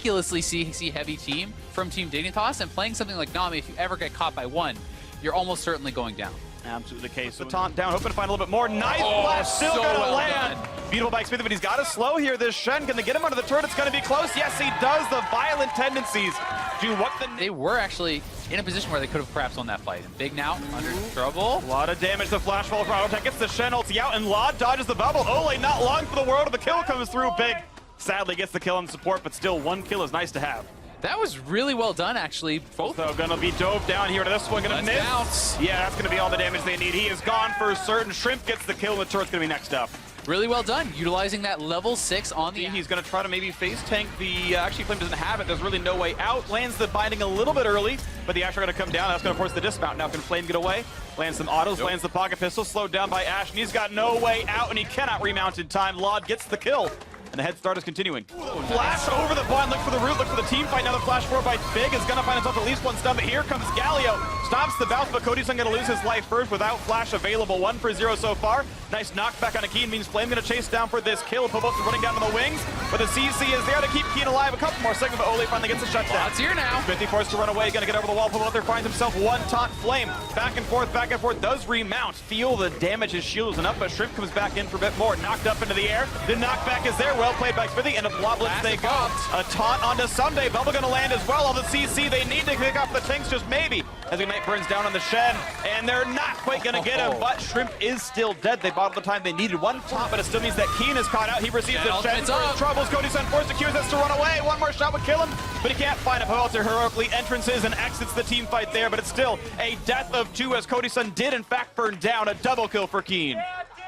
ridiculously CC heavy team from Team Dignitas, and playing something like Nami, if you ever get caught by one, you're almost certainly going down. Absolutely the case. The taunt down, hoping to find a little bit more. Nice flash, still so gonna well land. done. Beautiful by Xmith, but he's got to slow here. This Shen, can they get him under the turret? It's gonna be close. Yes, he does. The violent tendencies do what the... They were actually in a position where they could have perhaps won that fight. And Big now, under trouble. A lot of damage. The flash fall from Autotech gets the Shen ulti out, and Laud dodges the bubble. Ole, not long for the world, the kill comes through. Big sadly gets the kill on support, but still one kill is nice to have. That was really well done, actually. Both So gonna be dove down here to this one, gonna miss. Bounce. Yeah, that's gonna be all the damage they need. He is gone for certain. Shrimp gets the kill, the turret's gonna be next up. Really well done, utilizing that level 6 on the... He's gonna try to maybe face tank the, actually Flame doesn't have it, there's really no way out. Lands the binding a little bit early, but the Ashe are gonna come down, that's gonna force the dismount. Now can Flame get away? Lands some autos, lands the pocket pistol, slowed down by Ashe, and he's got no way out, and he cannot remount in time. Laud gets the kill. And the head start is continuing. Flash over the bond, look for the root, look for the team fight. Now the flash forward by Big is gonna find himself at least one stun, but here comes Galio. Stops the bounce, but Cody's gonna lose his life first without flash available. 1 for 0 so far. Nice knockback on a Keen, means Flame gonna chase down for this kill. Pobo's running down to the wings, but the CC is there to keep Keen alive. A couple more seconds, but Ole finally gets a shutdown. It's here now. 50 forced to run away, gonna get over the wall. Pobot there finds himself one taunt. Flame back and forth, does remount. Feel the damage, his shield isn't up, but Shrimp comes back in for a bit more. Knocked up into the air. The knockback is there, well played by Smithy, and a Bloblets they go. A taunt onto Someday. Bubble gonna land as well. All the CC they need to pick up the tanks, just maybe. As Ignite burns down on the Shen, and they're not quite gonna get him, but Shrimp is still dead. They bottled the time they needed. One taunt, but it still means that Keen is caught out. He receives the Shen. Troubles Cody Sun, forced to QSS to run away. One more shot would kill him, but he can't find a Poelter heroically entrances and exits the team fight there, but it's still a death of 2 as Cody Sun did in fact burn down. A double kill for Keen.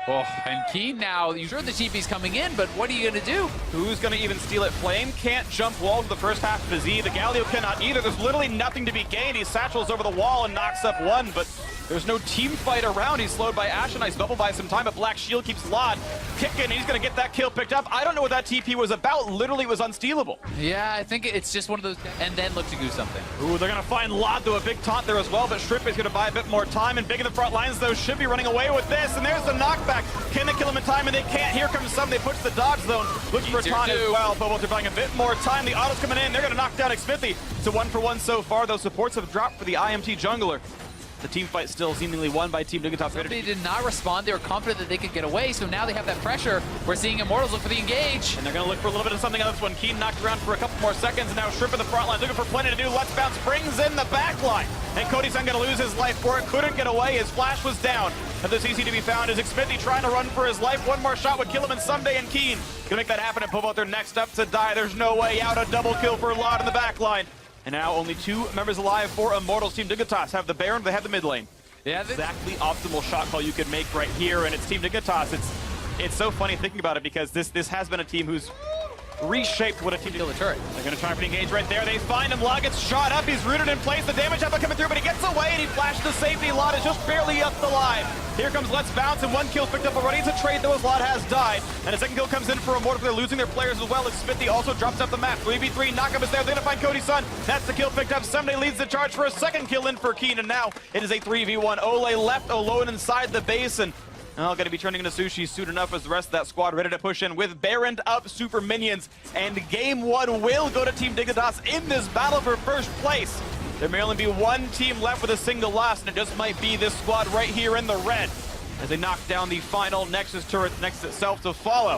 Oh, and Keen now, you sure the TP's coming in, but what are you gonna do? Who's gonna even steal it? Flame can't jump walls in the first half of his E. The Galio cannot either. There's literally nothing to be gained. He satchels over the wall and knocks up one, but there's no team fight around. He's slowed by Ashe, a nice bubble by some time, but Black Shield keeps Laud kicking. He's gonna get that kill picked up. I don't know what that TP was about. Literally was unstealable. Yeah, I think it's just one of those, and then look to do something. Ooh, they're gonna find Laud through a big taunt there as well, but Shrimp is gonna buy a bit more time, and Big in the front lines though should be running away with this, and there's the knockback. Can they kill him in time? And they can't. Here comes some. They push the dodge zone, looking for a taunt as well. Pobos are buying a bit more time. The autos coming in. They're gonna knock down Xmithy. It's a 1 for 1 so far. Those supports have dropped for the IMT jungler. The team fight still seemingly won by Team Dignitas. They did not respond. They were confident that they could get away, so now they have that pressure. We're seeing Immortals look for the engage. And they're going to look for a little bit of something on this one. Keen knocked around for a couple more seconds, and now Shrimp in the front line looking for plenty to do. Let's Bounce brings in the back line. And Cody's not going to lose his life for it. Couldn't get away. His flash was down. And the CC to be found is Xmithy trying to run for his life. One more shot would kill him, and Someday and Keen going to make that happen. And Pobot, they're next up to die. There's no way out. A double kill for Laud in the back line. And now only 2 members alive for Immortals. Team Dignitas have the Baron, they have the mid lane. Yeah, exactly optimal shot call you could make right here, and it's Team Dignitas. It's so funny thinking about it because this has been a team who's reshaped what a team kill the turret. They're going to try for the engage right there. They find him. Laud gets shot up. He's rooted in place. The damage up coming through, but he gets away and he flashes to safety. Laud is just barely up alive. Here comes Let's Bounce, and 1 kill picked up already. It's a trade though as Laud has died. And a second kill comes in for Immortals. They're losing their players as well. Xmithy also drops up the map. 3v3 knockup is there. They're going to find Cody Sun. That's the kill picked up. Someday leads the charge for a second kill in for Keen, and now it is a 3v1. Ole left alone inside the base, and going to be turning into sushi soon enough as the rest of that squad ready to push in with Baron up super minions. And game 1 will go to Team Dignitas in this battle for first place. There may only be 1 team left with a single loss, and it just might be this squad right here in the red as they knock down the final Nexus turret, Nexus itself to follow.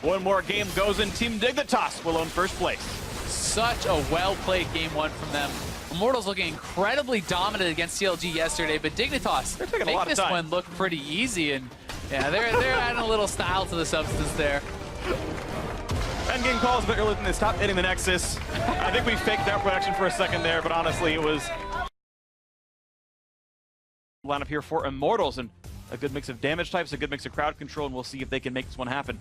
1 more game goes and Team Dignitas will own first place. Such a well-played game 1 from them. Immortals looking incredibly dominant against CLG yesterday, but Dignitas make this one look pretty easy, and yeah, they're adding a little style to the substance there. Endgame calls a bit earlier than they stopped hitting the Nexus. I think we faked that production for a second there, but honestly it was lineup here for Immortals, and a good mix of damage types, a good mix of crowd control, and we'll see if they can make this one happen.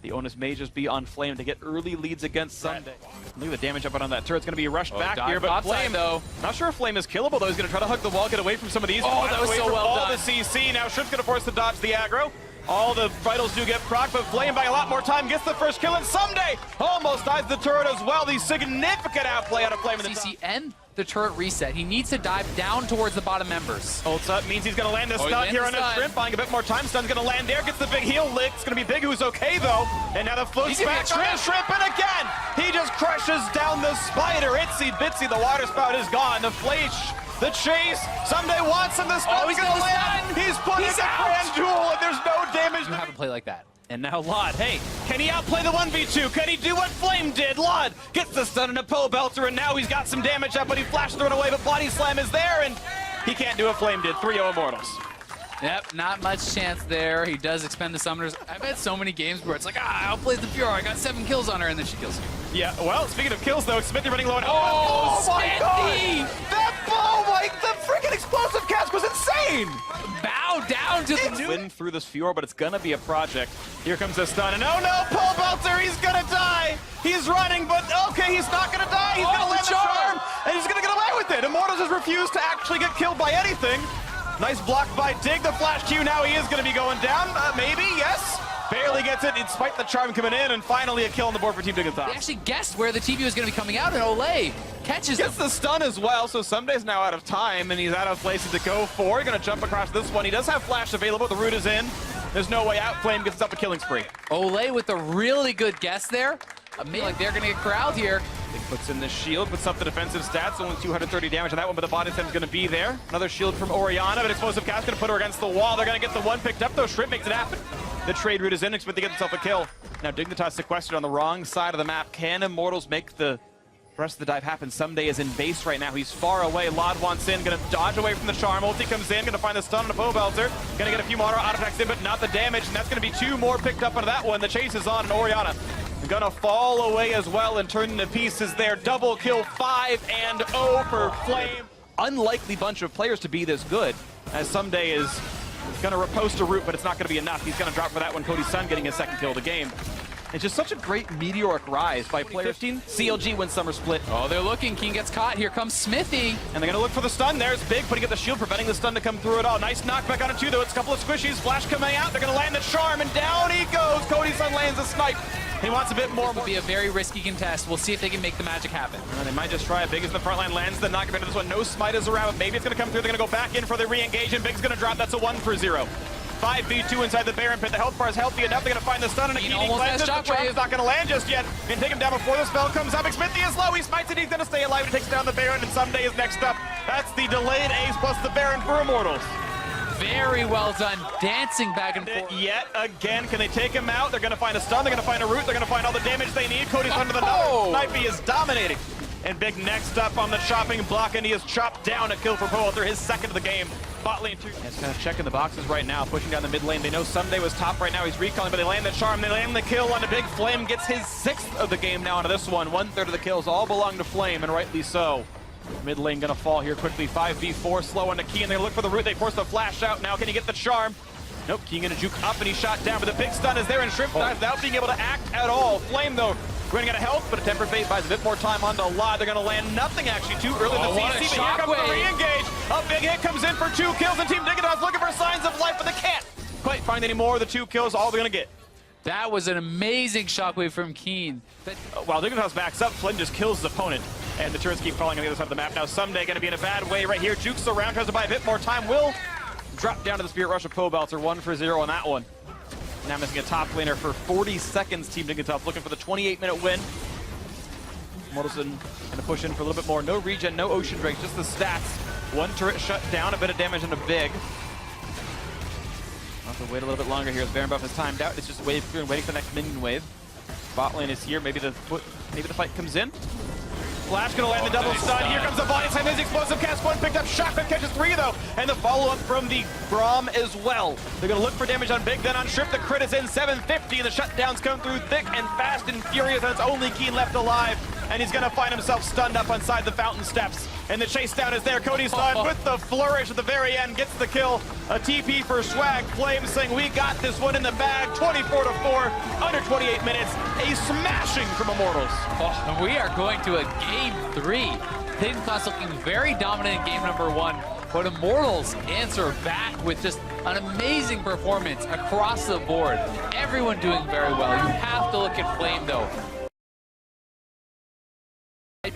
The onus may just be on Flame to get early leads against Someday. Look at the damage up on that turret. It's going to be rushed back here, but Flame, though. Not sure if Flame is killable, though. He's going to try to hug the wall, get away from some of these. Oh, that was so well done. All the CC. Now Shrimp's going to force to dodge the aggro. All the vitals do get proc, but Flame by a lot more time gets the first kill, and Someday almost dies the turret as well. The significant outplay out of Flame in the CC and the turret reset. He needs to dive down towards the bottom members. Ults up means he's going to land a stun here on a Shrimp, buying a bit more time. Stun's going to land there, gets the big heal lick. It's going to be Big, who's okay though. And now the float's back on the Shrimp, and again, he just crushes down the spider. Itsy bitsy, the water spout is gone. The flash, the chase, Someday wants him, the stun's going to land. He's putting a grand duel, and there's no damage. You haven't played like that. And now Lod, hey, can he outplay the 1v2? Can he do what Flame did? Lod gets the stun and a Poe Belter, and now he's got some damage up, but he flashed thrown away, but Body Slam is there, and he can't do what Flame did. 3-0 Immortals. Yep, not much chance there. He does expend the summoners. I've had so many games where it's like, I outplayed the Fiora. I got 7 kills on her, and then she kills you. Yeah, well, speaking of kills, though, Smithy running low. And oh my God! That the freaking explosive cast was insane! Bow down to the new... Win through this Fiora, but it's gonna be a project. Here comes the stun, and oh no, Poe Belter, he's gonna die! He's running, but okay, he's not gonna die. He's gonna land the charm, and he's gonna get away with it. Immortals has refused to actually get killed by anything. Nice block by Dig, the flash Q, now he is gonna be going down, maybe, yes. Barely gets it, despite the charm coming in, and finally a kill on the board for Team Dignitas. They actually guessed where the TV was going to be coming out, and Olay catches Gets the stun as well, so Someday's now out of time, and he's out of places to go for. He's going to jump across this one. He does have flash available, the root is in. There's no way out. Flame gets up a killing spree. Olay with a really good guess there. Maybe like they're going to get corralled here. He puts in the shield, puts up the defensive stats, only 230 damage on that one, but the body slam's going to be there. Another shield from Orianna, but explosive cast going to put her against the wall. They're going to get the one picked up, though. Shrimp makes it happen. The trade route is in, expect to get himself a kill. Now Dignitas sequestered on the wrong side of the map. Can Immortals make the rest of the dive happen? Someday is in base right now. He's far away. Lod wants in, gonna dodge away from the charm. Ulti comes in, gonna find the stun on a Poe Belter. Gonna get a few more auto attacks in, but not the damage, and that's gonna be 2 more picked up onto that one. The chase is on, and Orianna gonna fall away as well and turn into pieces there. Double kill, 5-0 for Flame. Unlikely bunch of players to be this good, as Someday is gonna repost a root, but it's not gonna be enough. He's gonna drop for that one. Cody's son getting his 2nd kill of the game. It's just such a great meteoric rise by player 15. CLG wins summer split. Oh, they're looking. King gets caught. Here comes Smithy. And they're gonna look for the stun. There's Big putting up the shield, preventing the stun to come through at all. Nice knockback on it too, though. It's a couple of squishies. Flash coming out. They're gonna land the charm, and down he goes. Cody's son lands a snipe. He wants a bit more. This will be a very risky contest. We'll see if they can make the magic happen. They might just try it. Big is in the front line, lands the knockback into this one. No smite is around, but maybe it's gonna come through. They're gonna go back in for the re-engage, and Big's gonna drop. That's a 1-for-0. 5v2 inside the Baron Pit. The health bar is healthy enough. They're going to find the stun and a Keating cleanse. The charm's not going to land just yet. And take him down before the spell comes up. Smithy is low. He smites it. He's going to stay alive. He takes down the Baron, and Someday is next up. That's the delayed ace plus the Baron for Immortals. Very well done. Dancing back and forth. Yet again, can they take him out? They're going to find a stun. They're going to find a root. They're going to find all the damage they need. Cody's under the numbers. Snipey is dominating. And Big next up on the chopping block, and he is chopped down. A kill for Poe after his 2nd of the game. Bot lane 2. It's kind of checking the boxes right now, pushing down the mid lane. They know Someday was top right now. He's recalling, but they land the charm. They land the kill on the Big. Flame gets his 6th of the game now onto this one. 1/3 of the kills all belong to Flame, and rightly so. Mid lane gonna fall here quickly. 5v4 slow on the Key, and they look for the root. They force the flash out. Now can he get the charm? Nope, King gonna juke up, and he's shot down, but the big stun is there, and Shrimp dies without being able to act at all. Flame, though, running out of health, but a temper fade buys a bit more time onto Lod. They're going to land nothing, actually, too early in the CC, but here comes the re-engage. A big hit comes in for 2 kills, and Team Dignitas looking for signs of life, but they can't quite find any more of the 2 kills, all they're going to get. That was an amazing shockwave from Keen. While Dignitas backs up, Flynn just kills his opponent, and the turrets keep falling on the other side of the map. Now, Someday going to be in a bad way right here. Jukes around, tries to buy a bit more time. Will drop down to the Spirit Rush of Poe Belter, 1-for-0 on that one. Now missing a top laner for 40 seconds. Team Dignitas looking for the 28-minute win. Immortals going to push in for a little bit more. No regen, no Ocean Drake, just the stats. 1 turret shut down, a bit of damage on a Big. I'll have to wait a little bit longer here as Baron buff is timed out. It's just wave through and waiting for the next minion wave. Bot lane is here. Maybe the fight comes in. Flash gonna land the double stun. Here comes the body slam. His explosive cast. 1 picked up. Shotgun catches 3 though. And the follow-up from the Braum as well. They're gonna look for damage on Big, then on Shrimp. The crit is in 750. The shutdowns come through thick and fast and furious, and it's only Keen left alive. And he's gonna find himself stunned up inside the fountain steps. And the chase down is there. Cody's stunned with the flourish at the very end. Gets the kill. A TP for Swag. Flame saying, we got this one in the bag. 24-4, under 28 minutes. A smashing from Immortals. Oh, we are going to a game 3. Dignitas looking very dominant in game number 1. But Immortals answer back with just an amazing performance across the board. Everyone doing very well. You have to look at Flame, though.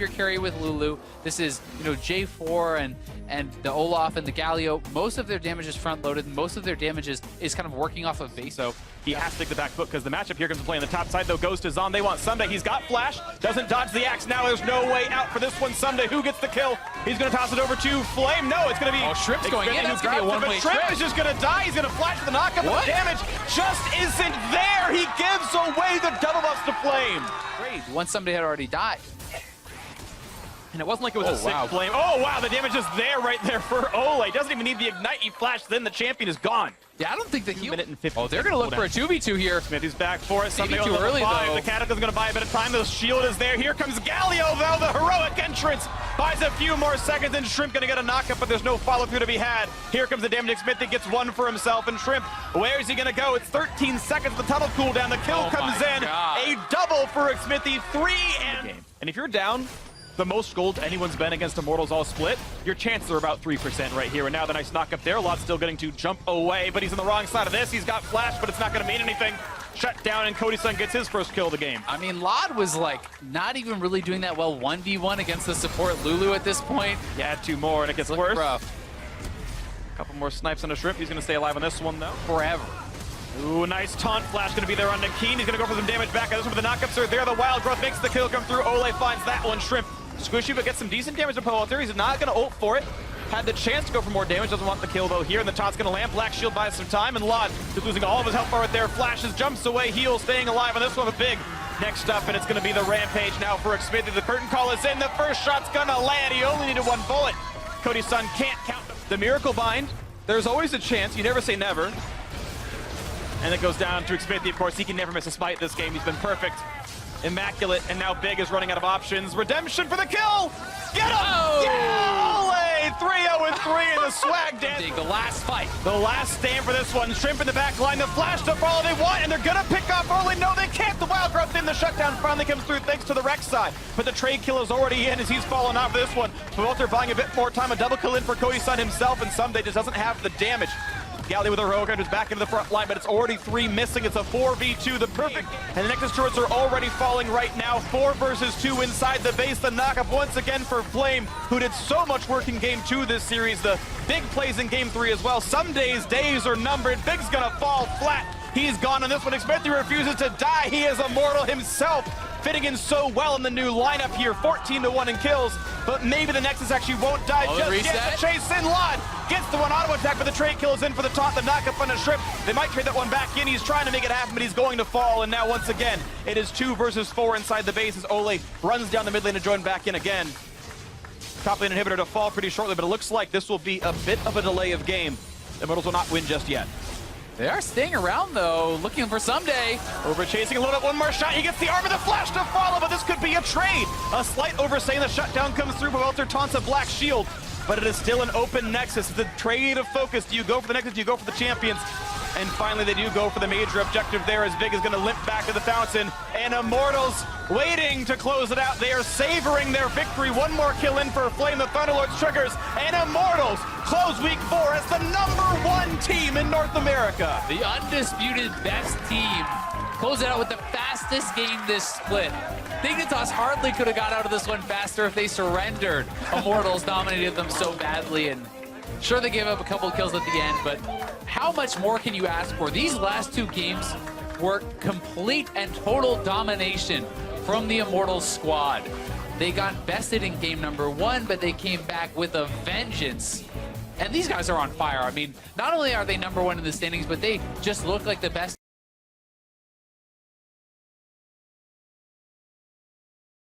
your carry with Lulu. This is, you know, J4 and the Olaf and the Galio. Most of their damage is front-loaded. Most of their damage is kind of working off of base. So he has to take the back foot because the matchup here comes to play on the top side, though. Ghost is on. They want Sunday. He's got flash. Doesn't dodge the axe. Now there's no way out for this one. Sunday, who gets the kill? He's going to toss it over to Flame. No, it's going to be... Oh, Shrimp's going in. That's going to be a one-way Shrimp trip. is just going to die. He's going to flash the knockup. But the damage just isn't there. He gives away the double buffs to Flame. Great. Once somebody had already died. And it wasn't like it was a sick flame. Oh, wow, the damage is there right there for Ole. Doesn't even need the ignite. He flashed, then the champion is gone. Yeah, I don't think the heal... Minute and 50 Oh, they're going to look for a 2v2 here. Smithy's back for it. Maybe too early, though. The Cataclysm's going to buy a bit of time. The shield is there. Here comes Galio, though. The heroic entrance buys a few more seconds, and Shrimp going to get a knockup, but there's no follow-through to be had. Here comes the damaging Smithy. Gets one for himself, and Shrimp, where is he going to go? It's 13 seconds. The tunnel cooldown. The kill comes in. God. A double for Smithy. 3 and... And if you're down the most gold anyone's been against Immortals all split, your chances are about 3% right here. And now the nice knock up there. Lot's still getting to jump away, but he's on the wrong side of this. He's got flash, but it's not going to mean anything. Shut down, and Cody Sun gets his first kill of the game. I mean, Lod was like not even really doing that well 1v1 against the support Lulu at this point. Yeah, 2 more, and it gets worse. Rough. A couple more snipes on a Shrimp. He's going to stay alive on this one, though. Forever. Ooh, nice taunt flash going to be there on Nakeen. He's going to go for some damage back. This one, but the knockups are there. The Wild Growth makes the kill come through. Ole finds that one. Shrimp squishy, but gets some decent damage to Poelter. He's not going to ult for it. Had the chance to go for more damage. Doesn't want the kill, though, here. And the taunt's going to land. Black Shield buys some time. And Lod is losing all of his health bar right there. Flashes, jumps away, heals, staying alive on this one. A big next up, and it's going to be the Rampage now for Xmithy. The curtain call is in. The first shot's going to land. He only needed 1 bullet. Cody Sun can't count the Miracle Bind. There's always a chance. You never say never. And it goes down to Xmithy. Of course, he can never miss a smite this game. He's been perfect. Immaculate, and now Big is running out of options. Redemption for the kill! Get him! Oh! Yeah! Ole! 3-0-3 in the swag dance. The last fight. The last stand for this one. Shrimp in the back line. The flash to follow they want, and they're gonna pick off Ole. No, they can't. The Wild Growth in. The shutdown finally comes through thanks to the Rex side. But the trade kill is already in as he's fallen off this one. Walter buying a bit more time. A double kill in for Cody Sun himself, and Someday just doesn't have the damage. Galley with a heroic is back into the front line, but it's already 3 missing. It's a 4v2, the perfect. And the Nexus turrets are already falling right now. 4 versus 2 inside the base. The knockup once again for Flame, who did so much work in Game 2 this series. The big plays in Game 3 as well. Some days are numbered. Big's gonna fall flat. He's gone on this one. Xmithy refuses to die. He is Immortal himself. Fitting in so well in the new lineup here. 14-1 in kills, but maybe the Nexus actually won't die just yet. The chase in. Lod gets the one auto attack, but the trade kill is in for the taunt. The knockup on a Shrimp. They might trade that one back in. He's trying to make it happen, but he's going to fall. And now once again, it is 2 versus 4 inside the base as Ole runs down the mid lane to join back in again. Top lane inhibitor to fall pretty shortly, but it looks like this will be a bit of a delay of game. The Immortals will not win just yet. They are staying around, though, looking for Someday. Over chasing a little bit, 1 more shot. He gets the armor, the flash to follow, but this could be a trade. A slight overstaying. The shutdown comes through, but Walter taunts a Black Shield. But it is still an open Nexus. It's a trade of focus. Do you go for the Nexus? Do you go for the champions? And finally, they do go for the major objective there, as Big is going to limp back to the fountain. And Immortals waiting to close it out. They are savoring their victory. 1 more kill in for Flame. The Thunderlords triggers. And Immortals close week 4 as the #1 team in North America. The undisputed best team. Close it out with the fastest game this split. Dignitas hardly could have got out of this one faster if they surrendered. Immortals dominated them so badly, and sure, they gave up a couple of kills at the end, but how much more can you ask for? These last 2 games were complete and total domination from the Immortals squad. They got bested in game #1, but they came back with a vengeance. And these guys are on fire. I mean, not only are they #1 in the standings, but they just look like the best